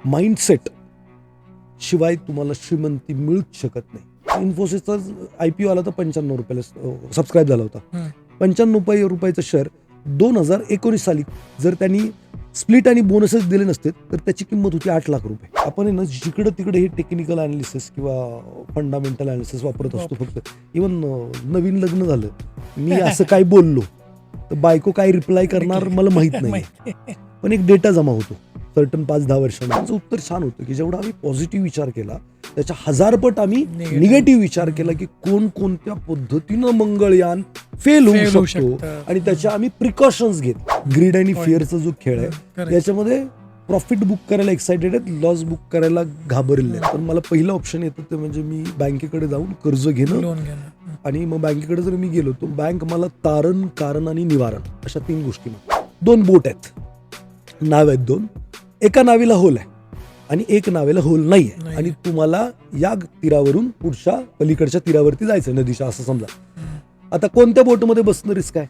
Mindset शिवाय तुम्हाला श्रीमंती मिळूच शकत नाही. इन्फोसिसचा IPO आला तर 95 रुपयाला सबस्क्राईब झाला होता. 95 रुपयाचं शेअर 2019 साली जर त्यांनी स्प्लिट आणि बोनसेस दिले नसते तर त्याची किंमत होती 8 लाख रुपये. आपण आहे ना जिकडं तिकडे हे टेक्निकल अनालिसिस किंवा फंडामेंटल अनालिसिस वापरत असतो. फक्त इव्हन नवीन लग्न झालं मी असं काय बोललो तर बायको काय रिप्लाय करणार मला माहित नाही, पण एक डेटा जमा होतो सर्टन 5-10 वर्षांना. त्याचं उत्तर छान होतं की जेवढा आम्ही पॉझिटिव्ह विचार केला त्याच्या 1000 आम्ही निगेटिव्ह विचार केला की कोणत्या पद्धतीनं मंगळयान फेल होऊ शकतो आणि त्याच्या आम्ही प्रिकॉशन्स घेत. ग्रीड आणि फिअरचा जो खेळ आहे याच्यामध्ये प्रॉफिट बुक करायला एक्साइटेड आहेत, लॉस बुक करायला घाबरले. पण मला पहिलं ऑप्शन येतं ते म्हणजे मी बँकेकडे जाऊन कर्ज घेणं. आणि मग बँकेकडे जर मी गेलो तर बँक मला तारण, कारण आणि निवारण अशा 3 गोष्टी. 2 बोट आहेत, नाव आहेत 2. एका नावेला होल आहे आणि एक नावेला होल नाही आहे आणि तुम्हाला या तीरावरून पुढच्या पलीकडच्या तीरावरती जायचं नदीच्या असं समजा. आता कोणत्या बोटमध्ये बसणं रिस्क आहे?